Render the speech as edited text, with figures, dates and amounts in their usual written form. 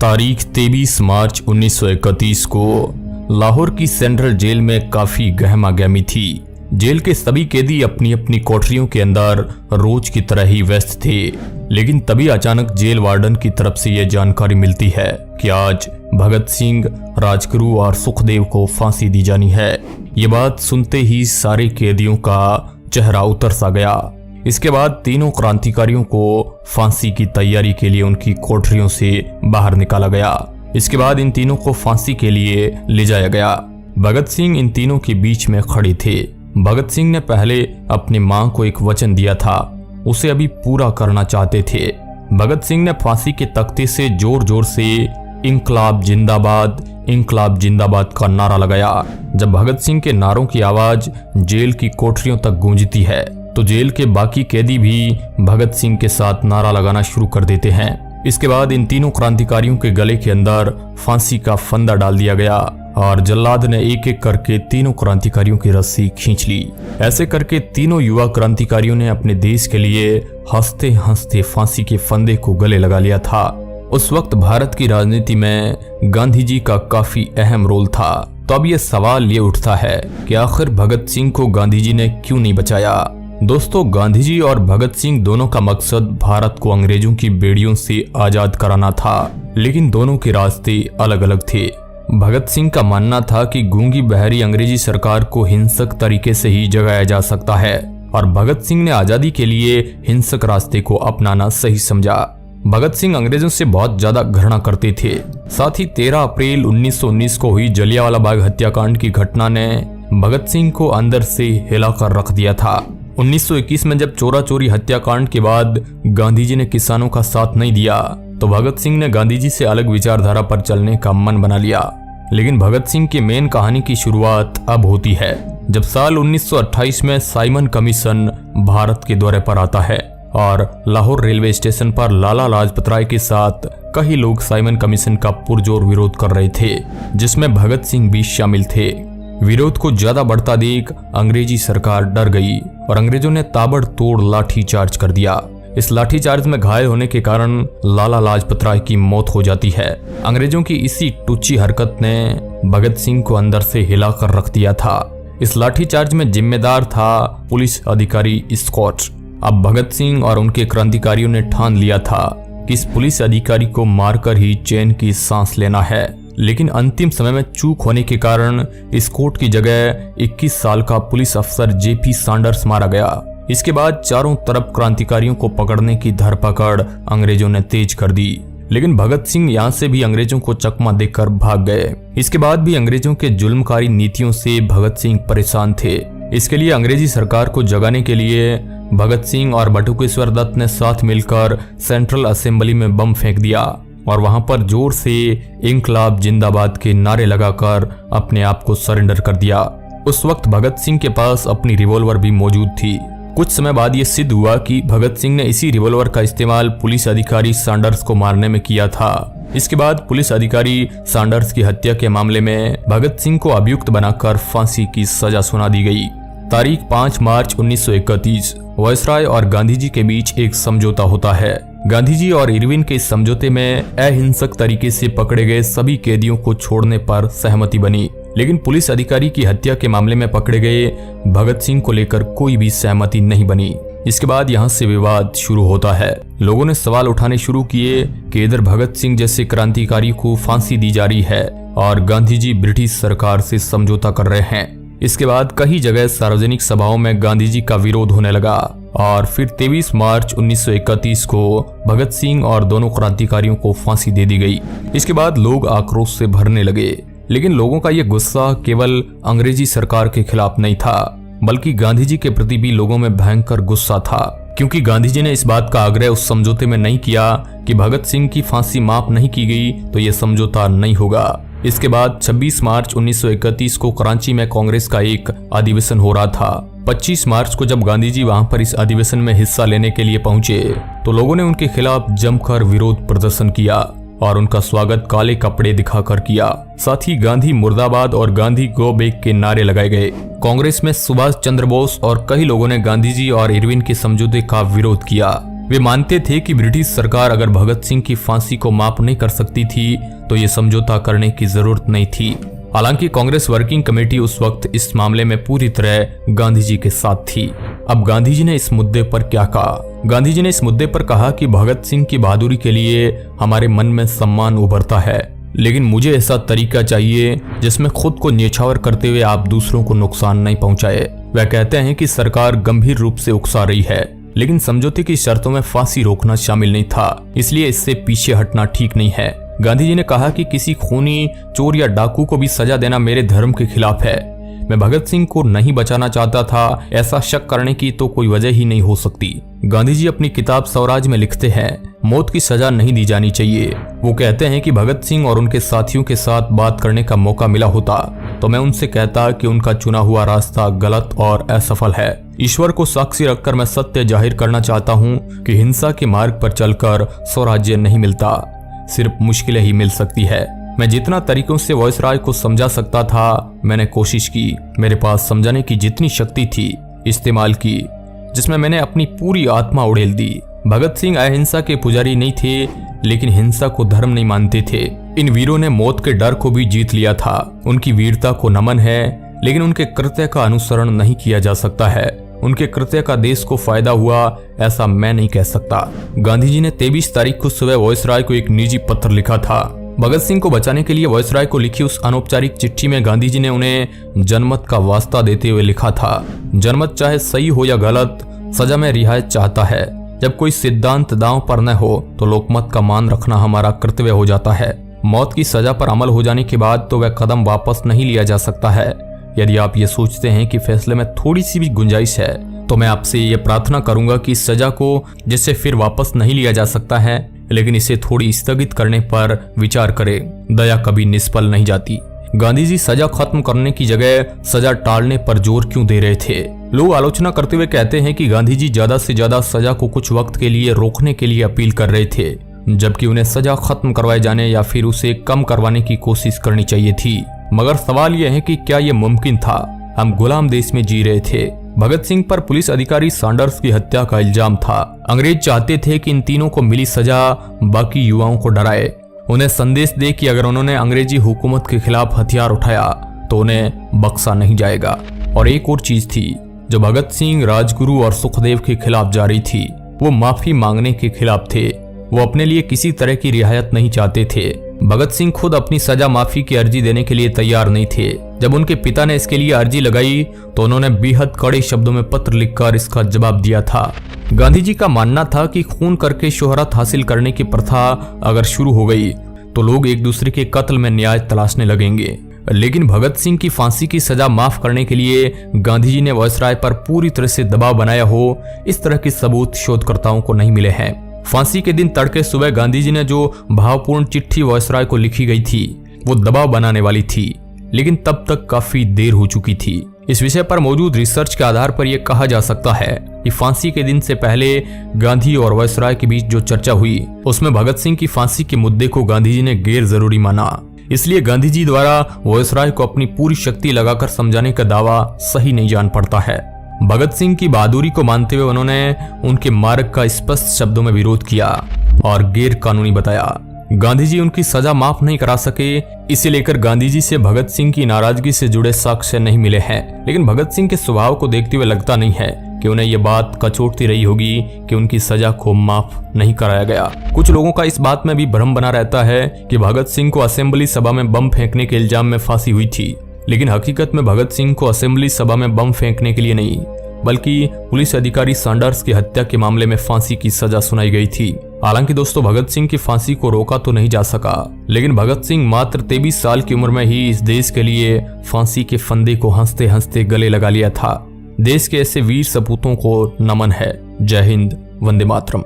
तारीख 23 मार्च 1931 को लाहौर की सेंट्रल जेल में काफी गहमा गहमी थी। जेल के सभी कैदी अपनी अपनी कोठरियों के अंदर रोज की तरह ही व्यस्त थे, लेकिन तभी अचानक जेल वार्डन की तरफ से यह जानकारी मिलती है कि आज भगत सिंह, राजगुरु और सुखदेव को फांसी दी जानी है। ये बात सुनते ही सारे कैदियों का चेहरा उतर सा गया। इसके बाद तीनों क्रांतिकारियों को फांसी की तैयारी के लिए उनकी कोठरियों से बाहर निकाला गया। इसके बाद इन तीनों को फांसी के लिए ले जाया गया। भगत सिंह इन तीनों के बीच में खड़े थे। भगत सिंह ने पहले अपनी मां को एक वचन दिया था, उसे अभी पूरा करना चाहते थे। भगत सिंह ने फांसी के तख्ते से जोर जोर से इंकलाब जिंदाबाद का नारा लगाया। जब भगत सिंह के नारों की आवाज जेल की कोठरियों तक गूंजती है तो जेल के बाकी कैदी भी भगत सिंह के साथ नारा लगाना शुरू कर देते हैं। इसके बाद इन तीनों क्रांतिकारियों के गले के अंदर फांसी का फंदा डाल दिया गया और जल्लाद ने एक एक करके तीनों क्रांतिकारियों की रस्सी खींच ली। ऐसे करके तीनों युवा क्रांतिकारियों ने अपने देश के लिए हंसते हंसते फांसी के फंदे को गले लगा लिया था। उस वक्त भारत की राजनीति में गांधी जी का काफी अहम रोल था। तो अब यह सवाल ये उठता है कि आखिर भगत सिंह को गांधी जी ने क्यों नहीं बचाया। दोस्तों, गांधी जी और भगत सिंह दोनों का मकसद भारत को अंग्रेजों की बेड़ियों से आजाद कराना था, लेकिन दोनों के रास्ते अलग अलग थे। भगत सिंह का मानना था कि गूंगी बहरी अंग्रेजी सरकार को हिंसक तरीके से ही जगाया जा सकता है और भगत सिंह ने आजादी के लिए हिंसक रास्ते को अपनाना सही समझा। भगत सिंह अंग्रेजों से बहुत ज्यादा घृणा करते थे। साथ ही 13 अप्रैल 1919 को हुई जलियांवाला बाग हत्याकांड की घटना ने भगत सिंह को अंदर से हिलाकर रख दिया था। 1921 में जब चोरा चोरी हत्याकांड के बाद गांधी जी ने किसानों का साथ नहीं दिया तो भगत सिंह ने गांधी जी से अलग विचारधारा पर चलने का मन बना लिया। लेकिन भगत सिंह की मेन कहानी की शुरुआत अब होती है जब साल 1928 में साइमन कमीशन भारत के दौरे पर आता है और लाहौर रेलवे स्टेशन पर लाला लाजपत राय के साथ कई लोग साइमन कमीशन का पुरजोर विरोध कर रहे थे, जिसमें भगत सिंह भी शामिल थे। विरोध को ज्यादा बढ़ता देख अंग्रेजी सरकार डर गई और अंग्रेजों ने ताबड़तोड़ लाठी चार्ज कर दिया। इस लाठी चार्ज में घायल होने के कारण लाला लाजपत राय की मौत हो जाती है। अंग्रेजों की इसी टुच्ची हरकत ने भगत सिंह को अंदर से हिलाकर रख दिया था। इस लाठी चार्ज में जिम्मेदार था पुलिस अधिकारी स्कॉट। अब भगत सिंह और उनके क्रांतिकारियों ने ठान लिया था कि इस पुलिस अधिकारी को मारकर ही चैन की सांस लेना है। लेकिन अंतिम समय में चूक होने के कारण स्कॉट की जगह 21 साल का पुलिस अफसर जेपी सैंडर्स मारा गया। इसके बाद चारों तरफ क्रांतिकारियों को पकड़ने की धरपकड़ अंग्रेजों ने तेज कर दी, लेकिन भगत सिंह यहाँ से भी अंग्रेजों को चकमा देकर भाग गए। इसके बाद भी अंग्रेजों के जुल्मकारी नीतियों से भगत सिंह परेशान थे। इसके लिए अंग्रेजी सरकार को जगाने के लिए भगत सिंह और बटुकेश्वर दत्त ने साथ मिलकर सेंट्रल असेंबली में बम फेंक दिया और वहां पर जोर से इंकलाब जिंदाबाद के नारे लगाकर अपने आप को सरेंडर कर दिया। उस वक्त भगत सिंह के पास अपनी रिवॉल्वर भी मौजूद थी। कुछ समय बाद ये सिद्ध हुआ कि भगत सिंह ने इसी रिवॉल्वर का इस्तेमाल पुलिस अधिकारी सैंडर्स को मारने में किया था। इसके बाद पुलिस अधिकारी सैंडर्स की हत्या के मामले में भगत सिंह को अभियुक्त बनाकर फांसी की सजा सुना दी गई। तारीख 5 मार्च 1931 वायसराय और गांधी जी के बीच एक समझौता होता है। गांधी जी और इरविन के इस समझौते में अहिंसक तरीके से पकड़े गए सभी कैदियों को छोड़ने पर सहमति बनी, लेकिन पुलिस अधिकारी की हत्या के मामले में पकड़े गए भगत सिंह को लेकर कोई भी सहमति नहीं बनी। इसके बाद यहाँ से विवाद शुरू होता है। लोगों ने सवाल उठाने शुरू किए कि इधर भगत सिंह जैसे क्रांतिकारी को फांसी दी जा रही है और गांधी जी ब्रिटिश सरकार से समझौता कर रहे हैं। इसके बाद कई जगह सार्वजनिक सभाओं में गांधी जी का विरोध होने लगा और फिर 23 मार्च 1931 को भगत सिंह और दोनों क्रांतिकारियों को फांसी दे दी गई। इसके बाद लोग आक्रोश से भरने लगे, लेकिन लोगों का यह गुस्सा केवल अंग्रेजी सरकार के खिलाफ नहीं था, बल्कि गांधी जी के प्रति भी लोगों में भयंकर गुस्सा था, क्योंकि गांधी जी ने इस बात का आग्रह उस समझौते में नहीं किया कि भगत सिंह की फांसी माफ नहीं की गई तो यह समझौता नहीं होगा। इसके बाद 26 मार्च 1931 को कराची में कांग्रेस का एक अधिवेशन हो रहा था। 25 मार्च को जब गांधी जी वहां पर इस अधिवेशन में हिस्सा लेने के लिए पहुंचे तो लोगों ने उनके खिलाफ जमकर विरोध प्रदर्शन किया और उनका स्वागत काले कपड़े दिखाकर किया। साथ ही गांधी मुर्दाबाद और गांधी गो बैक के नारे लगाए गए। कांग्रेस में सुभाष चंद्र बोस और कई लोगों ने गांधी जी और इरविन के समझौते का विरोध किया। वे मानते थे कि ब्रिटिश सरकार अगर भगत सिंह की फांसी को माफ नहीं कर सकती थी तो ये समझौता करने की जरूरत नहीं थी। हालांकि कांग्रेस वर्किंग कमेटी उस वक्त इस मामले में पूरी तरह गांधी जी के साथ थी। अब गांधी जी ने इस मुद्दे पर क्या कहा? गांधी जी ने इस मुद्दे पर कहा कि भगत सिंह की बहादुरी के लिए हमारे मन में सम्मान उभरता है, लेकिन मुझे ऐसा तरीका चाहिए जिसमें खुद को न्यौछावर करते हुए आप दूसरों को नुकसान नहीं पहुंचाए। वह कहते हैं कि सरकार गंभीर रूप से उकसा रही है, लेकिन समझौते की शर्तों में फांसी रोकना शामिल नहीं था, इसलिए इससे पीछे हटना ठीक नहीं है। गांधी जी ने कहा कि किसी खूनी, चोर या डाकू को भी सजा देना मेरे धर्म के खिलाफ है। मैं भगत सिंह को नहीं बचाना चाहता था, ऐसा शक करने की तो कोई वजह ही नहीं हो सकती। गांधी जी अपनी किताब स्वराज में लिखते हैं, मौत की सजा नहीं दी जानी चाहिए। वो कहते हैं कि भगत सिंह और उनके साथियों के साथ बात करने का मौका मिला होता तो मैं उनसे कहता कि उनका चुना हुआ रास्ता गलत और असफल है। ईश्वर को साक्षी रखकर मैं सत्य जाहिर करना चाहता हूँ कि हिंसा के मार्ग पर चलकर स्वराज्य नहीं मिलता, सिर्फ मुश्किलें ही मिल सकती है। मैं जितना तरीकों से वायसराय को समझा सकता था मैंने कोशिश की। मेरे पास समझाने की जितनी शक्ति थी इस्तेमाल की, जिसमें मैंने अपनी पूरी आत्मा उड़ेल दी। भगत सिंह अहिंसा के पुजारी नहीं थे, लेकिन हिंसा को धर्म नहीं मानते थे। इन वीरों ने मौत के डर को भी जीत लिया था। उनकी वीरता को नमन है, लेकिन उनके कृत्य का अनुसरण नहीं किया जा सकता है। उनके कृत्य का देश को फायदा हुआ ऐसा मैं नहीं कह सकता। गांधी जी ने 23 तारीख को सुबह वायसराय को एक निजी पत्र लिखा था। भगत सिंह को बचाने के लिए वायसराय को लिखी उस अनौपचारिक चिट्ठी में गांधी जी ने उन्हें जनमत का वास्ता देते हुए लिखा था, जनमत चाहे सही हो या गलत, सजा में रियायत चाहता है। जब कोई सिद्धांत दांव पर न हो तो लोकमत का मान रखना हमारा कर्तव्य हो जाता है। मौत की सजा पर अमल हो जाने के बाद तो वह कदम वापस नहीं लिया जा सकता है। यदि आप ये सोचते हैं कि फैसले में थोड़ी सी भी गुंजाइश है तो मैं आपसे ये प्रार्थना करूंगा कि इस सजा को, जिसे फिर वापस नहीं लिया जा सकता है, लेकिन इसे थोड़ी स्थगित करने पर विचार करें। दया कभी निष्फल नहीं जाती। गांधी जी सजा खत्म करने की जगह सजा टालने पर जोर क्यों दे रहे थे? लोग आलोचना करते हुए कहते हैं कि गांधी जी ज्यादा से ज्यादा सजा को कुछ वक्त के लिए रोकने के लिए अपील कर रहे थे, जबकि उन्हें सजा खत्म करवाए जाने या फिर उसे कम करवाने की कोशिश करनी चाहिए थी। मगर सवाल यह है कि क्या यह मुमकिन था? हम गुलाम देश में जी रहे थे। भगत सिंह पर पुलिस अधिकारी सैंडर्स की हत्या का इल्जाम था। अंग्रेज चाहते थे कि इन तीनों को मिली सजा बाकी युवाओं को डराए, उन्हें संदेश दे कि अगर उन्होंने अंग्रेजी हुकूमत के खिलाफ हथियार उठाया तो उन्हें बख्शा नहीं जाएगा। और एक और चीज थी जो भगत सिंह, राजगुरु और सुखदेव के खिलाफ जारी थी, वो माफी मांगने के खिलाफ थे। वो अपने लिए किसी तरह की रियायत नहीं चाहते थे। भगत सिंह खुद अपनी सजा माफी की अर्जी देने के लिए तैयार नहीं थे। जब उनके पिता ने इसके लिए अर्जी लगाई तो उन्होंने बेहद कड़े शब्दों में पत्र लिखकर इसका जवाब दिया था। गांधी जी का मानना था कि खून करके शोहरत हासिल करने की प्रथा अगर शुरू हो गई तो लोग एक दूसरे के कत्ल में न्याय तलाशने लगेंगे। लेकिन भगत सिंह की फांसी की सजा माफ करने के लिए गांधी जी ने वायसराय पर पूरी तरह से दबाव बनाया हो, इस तरह के सबूत शोधकर्ताओं को नहीं मिले हैं। फांसी के दिन तड़के सुबह गांधी जी ने जो भावपूर्ण चिट्ठी वायसराय को लिखी गई थी वो दबाव बनाने वाली थी, लेकिन तब तक काफी देर हो चुकी थी। इस विषय पर मौजूद रिसर्च के आधार पर यह कहा जा सकता है कि फांसी के दिन से पहले गांधी और वायसराय के बीच जो चर्चा हुई उसमें भगत सिंह की फांसी के मुद्दे को गांधी जी ने गैर जरूरी माना। इसलिए गांधी जी द्वारा वायसराय को अपनी पूरी शक्ति लगाकर समझाने का दावा सही नहीं जान पड़ता है। भगत सिंह की बहादुरी को मानते हुए उन्होंने उनके मार्ग का स्पष्ट शब्दों में विरोध किया और गैर कानूनी बताया। गांधी जी उनकी सजा माफ नहीं करा सके, इसे लेकर गांधी जी से भगत सिंह की नाराजगी से जुड़े साक्ष्य नहीं मिले हैं। लेकिन भगत सिंह के स्वभाव को देखते हुए लगता नहीं है कि उन्हें यह बात कचोटती रही होगी कि उनकी सजा को माफ नहीं कराया गया। कुछ लोगों का इस बात में भी भ्रम बना रहता है कि भगत सिंह को असेंबली सभा में बम फेंकने के इल्जाम में फांसी हुई थी, लेकिन हकीकत में भगत सिंह को असेंबली सभा में बम फेंकने के लिए नहीं बल्कि पुलिस अधिकारी सैंडर्स की हत्या के मामले में फांसी की सजा सुनाई गई थी। हालांकि दोस्तों, भगत सिंह की फांसी को रोका तो नहीं जा सका, लेकिन भगत सिंह मात्र 23 साल की उम्र में ही इस देश के लिए फांसी के फंदे को हंसते हंसते गले लगा लिया था। देश के ऐसे वीर सपूतों को नमन है। जय हिंद, वंदे मातरम।